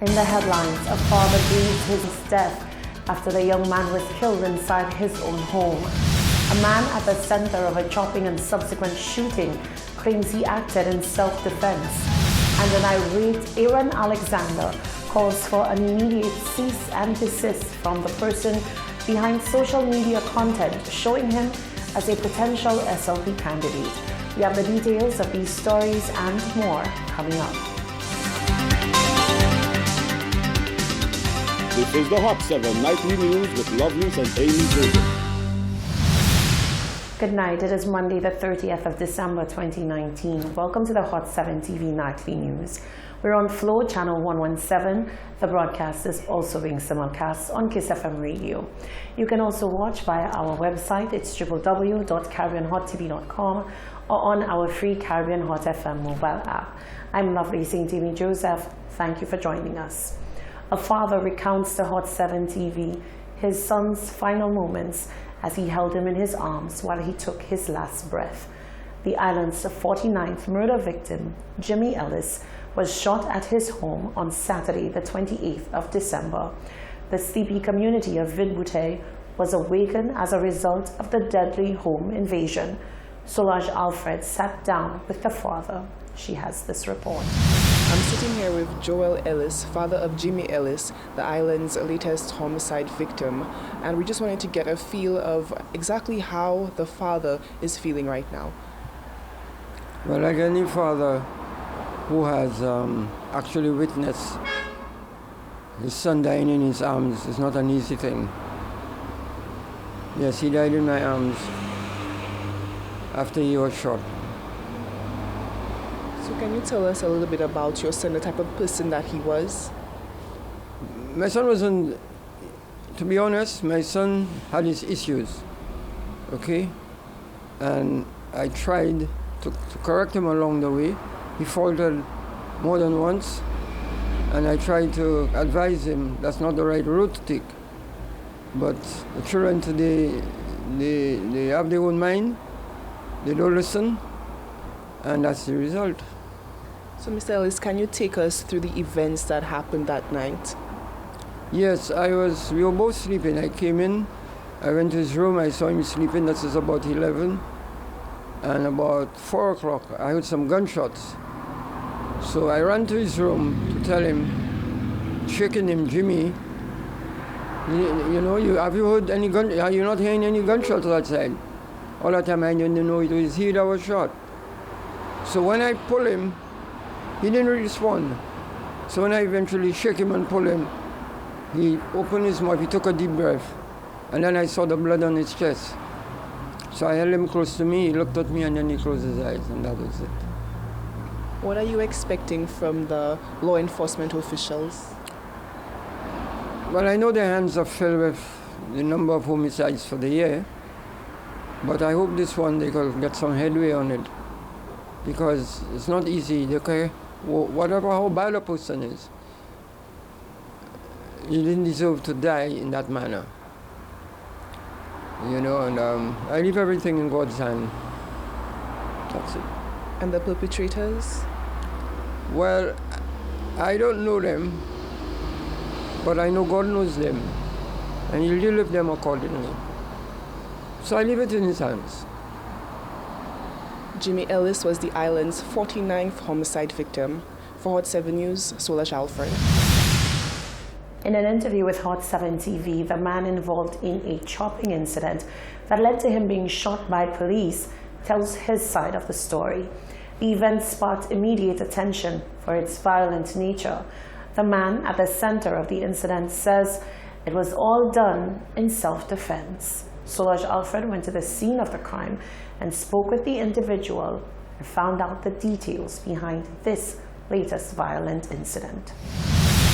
In the headlines, a father grieves his death after the young man was killed inside his own home. A man at the center of a chopping and subsequent shooting claims he acted in self-defense. And an irate Aaron Alexander calls for an immediate cease and desist from the person behind social media content showing him as a potential SLP candidate. We have the details of these stories and more coming up. This is the Hot 7 Nightly News with Loveless and Amy Joseph. Good night. It is Monday, the 30th of December 2019. Welcome to the Hot 7 TV Nightly News. We're on Flow Channel 117. The broadcast is also being simulcast on Kiss FM Radio. You can also watch via our website. It's www.caribbeanhottv.com or on our free Caribbean Hot FM mobile app. I'm Lovely St. Amy Joseph. Thank you for joining us. A father recounts to Hot 7 TV his son's final moments as he held him in his arms while he took his last breath. The island's 49th murder victim, Jimmy Ellis, was shot at his home on Saturday, the 28th of December. The sleepy community of Vide was awakened as a result of the deadly home invasion. Solange Alfred sat down with the father. She has this report. I'm sitting here with Joel Ellis, father of Jimmy Ellis, the island's latest homicide victim, and we just wanted to get a feel of exactly how the father is feeling right now. Well, like any father who has actually witnessed his son dying in his arms, is not an easy thing. Yes, he died in my arms after he was shot. So can you tell us a little bit about your son, the type of person that he was? My son wasn't, to be honest, my son had his issues, okay? And I tried to correct him along the way. He faltered more than once, and I tried to advise him that's not the right route to take. But the children today, they have their own mind, they don't listen, and that's the result. So, Mr. Ellis, can you take us through the events that happened that night? Yes, we were both sleeping. I came in, I went to his room, I saw him sleeping, that was about 11. And about 4 o'clock, I heard some gunshots. So I ran to his room to tell him, shaking him, Jimmy, have you heard any are you not hearing any gunshots outside? All the time I didn't know it was he that was shot. So when I pull him, he didn't respond. So when I eventually shake him and pull him, he opened his mouth, he took a deep breath, and then I saw the blood on his chest. So I held him close to me, he looked at me, and then he closed his eyes, and that was it. What are you expecting from the law enforcement officials? Well, I know their hands are filled with the number of homicides for the year, but I hope this one they could get some headway on it, because it's not easy. Whatever how bad a person is, he didn't deserve to die in that manner. And I leave everything in God's hand. That's it. And the perpetrators? Well, I don't know them, but I know God knows them, and He'll deal with them accordingly. So I leave it in His hands. Jimmy Ellis was the island's 49th homicide victim. For Hot 7 News, Solange Alfred. In an interview with Hot 7 TV, the man involved in a chopping incident that led to him being shot by police tells his side of the story. The event sparked immediate attention for its violent nature. The man at the center of the incident says it was all done in self-defense. Solange Alfred went to the scene of the crime and spoke with the individual and found out the details behind this latest violent incident.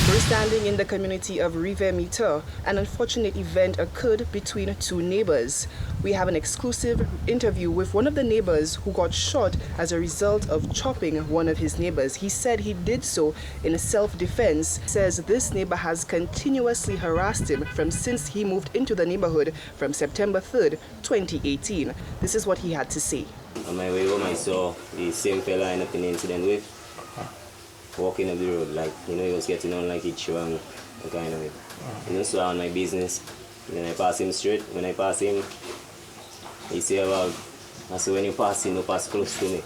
We're standing in the community of Rivière-Mita. An unfortunate event occurred between two neighbors. We have an exclusive interview with one of the neighbors who got shot as a result of chopping one of his neighbors. He said he did so in self-defense. Says this neighbor has continuously harassed him since he moved into the neighborhood from September 3rd, 2018. This is what he had to say. On my way home, I saw the same fella I ended up in the incident with. walking up the road, like, you know, he was getting on like it's wrong, kind of it. You know, so I on my business. Then I pass him straight. When I pass him, he say about, I say when you pass him, you pass close to me.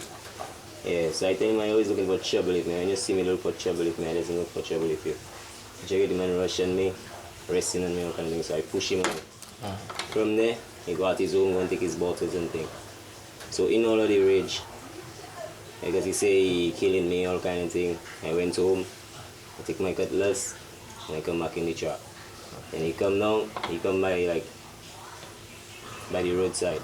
Yeah, so I tell him I always looking for trouble with me. When you see me look for trouble with me, I just look for trouble with you. Check the man rushing me, resting on me, all kind of thing. So I push him out. From there, he got his own, go and take his bottles and thing. So in all of the rage, because he say he killing me, all kind of thing, I went home, I take my cutlass, and I come back in the trap. And he come down, he come by like, by the roadside.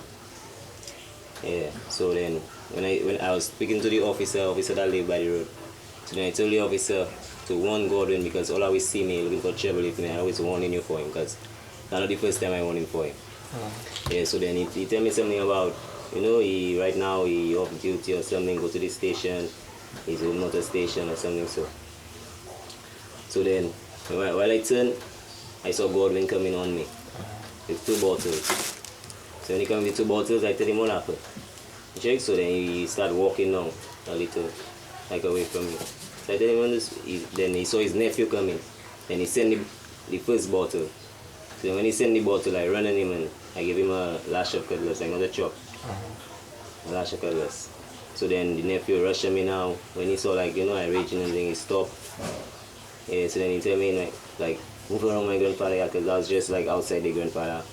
Yeah, so then, when I was speaking to the officer that lived by the road, so then I told the officer to warn Godwin, because all always see me looking for trouble with me, I always warning you for him, because that's not the first time I warned him for him. Yeah, so then he tell me something about, you know, right now he off duty or something, go to the station, he's a motor station or something, so. So then, while I turned, I saw Godwin coming on me with 2 bottles. So when he came with 2 bottles, I tell him what happened. Check, so then he started walking down a little, like away from me. So I tell him, then he saw his nephew coming. Then he sent the first bottle. So when he sent the bottle, I ran on him and I gave him a lash of cutlass, like another chop. A lash of cutlass. So then the nephew rushed at me now. When he saw, like, you know, I raging and then he stopped. Yeah, so then he tell me, like move around my grandfather, because I was just like outside the grandfather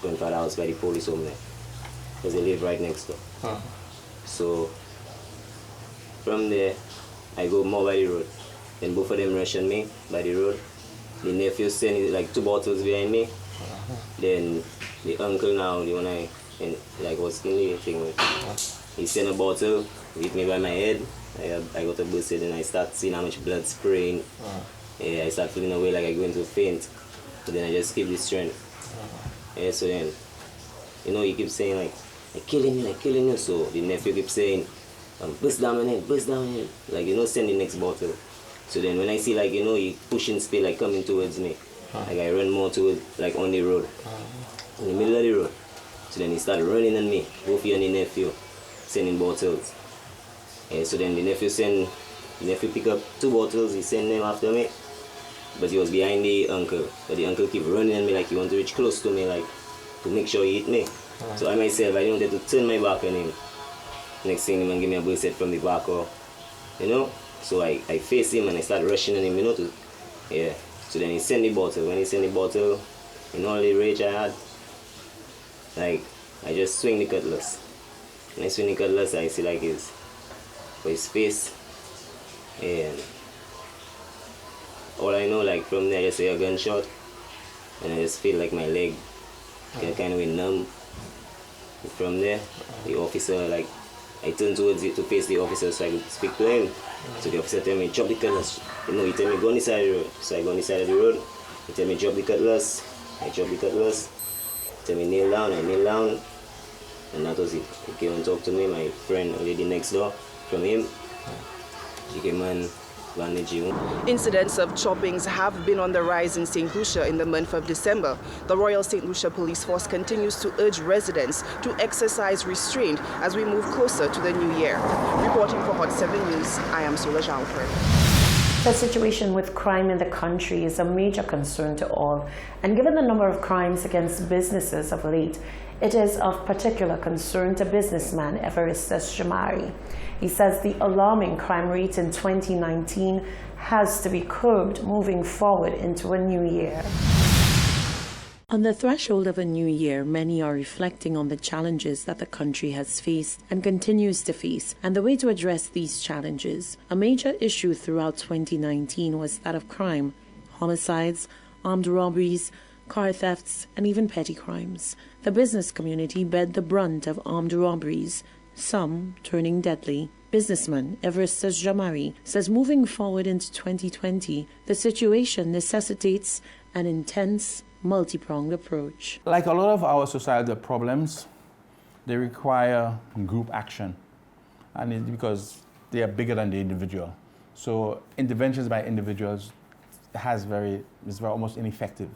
house by the police home there. Because they live right next door. So from there, I go more by the road. Then both of them rush on me by the road. The nephew send like 2 bottles behind me. Then the uncle now, the one I was in the thing with, he sent a bottle, hit me by my head. I got a busted and I start seeing how much blood spraying. Yeah, I start feeling away like I'm going to faint. But then I just keep the strength. Yeah, so then, you know, he keeps saying like, I'm killing you. So the nephew keeps saying, bust down my head. Like, you know, send the next bottle. So then when I see, like, you know, he pushing speed, like coming towards me. Like I run more towards, like on the road. In the middle of the road. So then he started running on me, both he and the nephew, sending bottles. Yeah, so then the nephew pick up 2 bottles, he sent them after me. But he was behind the uncle. But the uncle keep running on me like he want to reach close to me, like to make sure he hit me. So I myself, I didn't want to turn my back on him. Next thing, he man give me a bullet from the back, or, you know. So I face him and I start rushing on him, you know. Yeah. So then he sent the bottle. When he sent the bottle, you know all the rage I had, like I just swing the cutlass. When I swing the cutlass, I see like his face. And all I know, like from there, I just hear a gunshot, and I just feel like my leg get kind of numb. And from there, the officer, like, I turn towards it to face the officer so I could speak to him. So the officer tell me, drop the cutlass. You know, he tell me, go on the side of the road. So I go on the side of the road. He tell me, drop the cutlass. I drop the cutlass. He tell me, kneel down. I kneel down. And that was it. He came and talked to me, my friend, a lady next door, from him. She came and bandaged him. Incidents of choppings have been on the rise in St. Lucia in the month of December. The Royal St. Lucia Police Force continues to urge residents to exercise restraint as we move closer to the new year. Reporting for Hot 7 News, I am Solange Alfred. The situation with crime in the country is a major concern to all, and given the number of crimes against businesses of late, it is of particular concern to businessman Evaristus Jamari. He says the alarming crime rate in 2019 has to be curbed moving forward into a new year. On the threshold of a new year, many are reflecting on the challenges that the country has faced and continues to face, and the way to address these challenges. A major issue throughout 2019 was that of crime, homicides, armed robberies, car thefts, and even petty crimes. The business community bear the brunt of armed robberies, some turning deadly. Businessman Evaristus Jamari says moving forward into 2020, the situation necessitates an intense, multi-pronged approach. Like a lot of our societal problems, they require group action, and it's because they are bigger than the individual. So interventions by individuals is almost ineffective.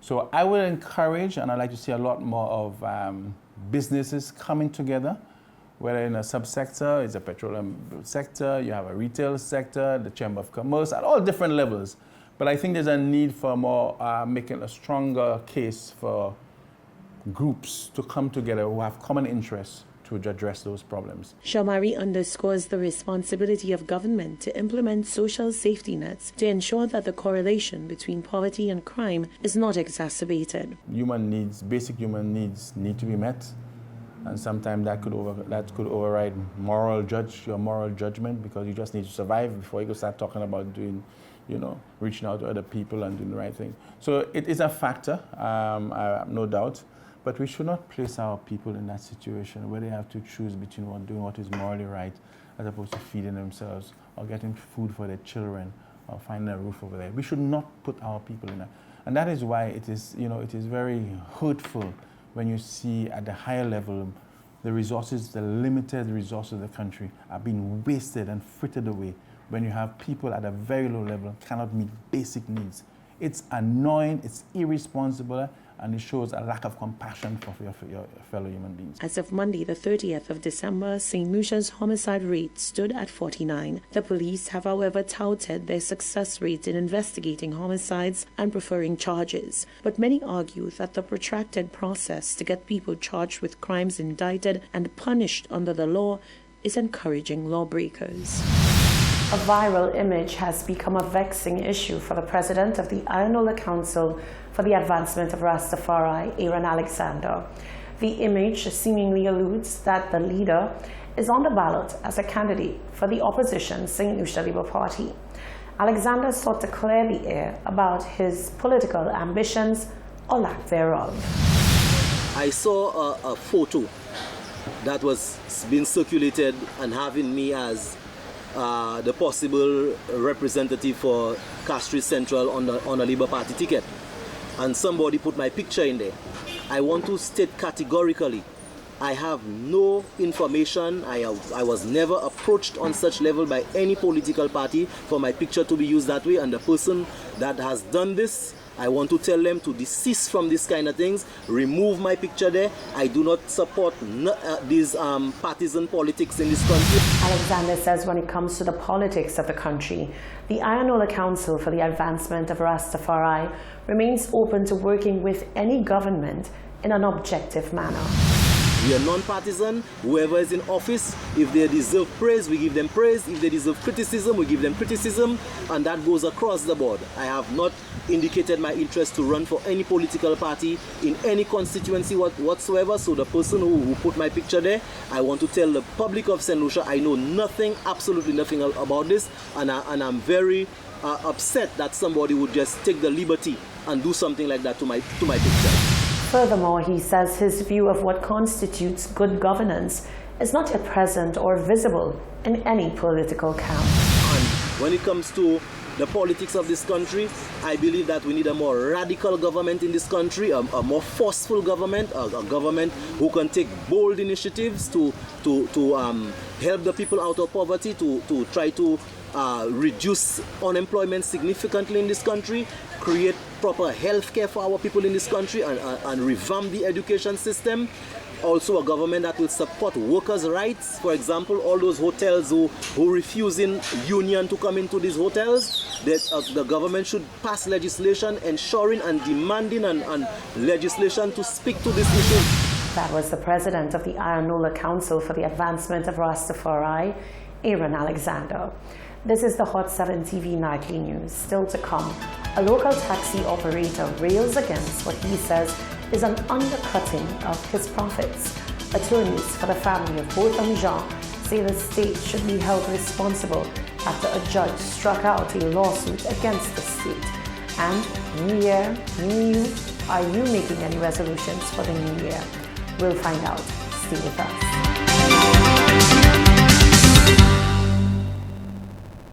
So I would encourage, and I'd like to see a lot more of businesses coming together, whether in a subsector, it's a petroleum sector, you have a retail sector, the Chamber of Commerce, at all different levels. But I think there's a need for more, making a stronger case for groups to come together who have common interests to address those problems. Shamari underscores the responsibility of government to implement social safety nets to ensure that the correlation between poverty and crime is not exacerbated. Human needs, basic human needs, need to be met, and sometimes that could override your moral judgment, because you just need to survive before you can start talking about doing, reaching out to other people and doing the right thing. So it is a factor, I have no doubt. But we should not place our people in that situation where they have to choose between doing what is morally right as opposed to feeding themselves or getting food for their children or finding a roof over there. We should not put our people in that. And that is why it is very hurtful when you see at the higher level the limited resources of the country are being wasted and frittered away when you have people at a very low level cannot meet basic needs. It's annoying, it's irresponsible, and it shows a lack of compassion for your fellow human beings. As of Monday, the 30th of December, St. Lucia's homicide rate stood at 49. The police have, however, touted their success rate in investigating homicides and preferring charges. But many argue that the protracted process to get people charged with crimes indicted and punished under the law is encouraging lawbreakers. A viral image has become a vexing issue for the president of the Ayanola Council for the Advancement of Rastafari, Aaron Alexander. The image seemingly alludes that the leader is on the ballot as a candidate for the opposition St. Lucia Labour Party. Alexander sought to clear the air about his political ambitions or lack thereof. I saw a photo that was being circulated and having me as the possible representative for Castries Central on the Labour Party ticket. And somebody put my picture in there. I want to state categorically, I have no information. I was never approached on such level by any political party for my picture to be used that way. And the person that has done this, I want to tell them to desist from this kind of things, remove my picture there. I do not support these partisan politics in this country. Alexander says when it comes to the politics of the country, the Ayanola Council for the Advancement of Rastafari remains open to working with any government in an objective manner. We are non-partisan. Whoever is in office, if they deserve praise, we give them praise. If they deserve criticism, we give them criticism. And that goes across the board. I have not indicated my interest to run for any political party in any constituency whatsoever. So the person who put my picture there, I want to tell the public of St. Lucia, I know nothing, absolutely nothing about this. And I'm very upset that somebody would just take the liberty and do something like that to my picture. Furthermore, he says his view of what constitutes good governance is not yet present or visible in any political camp. And when it comes to the politics of this country, I believe that we need a more radical government in this country, a more forceful government, a government who can take bold initiatives to help the people out of poverty, to try to reduce unemployment significantly in this country, create proper health care for our people in this country, and revamp the education system. Also a government that will support workers' rights. For example, all those hotels who refusing union to come into these hotels, that the government should pass legislation ensuring and demanding and legislation to speak to this issue. That was the president of the Ayanola Council for the Advancement of Rastafari, Aaron Alexander. This is the Hot 7 TV Nightly News. Still to come, a local taxi operator rails against what he says is an undercutting of his profits. Attorneys for the family of Botham Jean say the state should be held responsible after a judge struck out a lawsuit against the state. And New Year, New You, are you making any resolutions for the new year? We'll find out. Stay with us.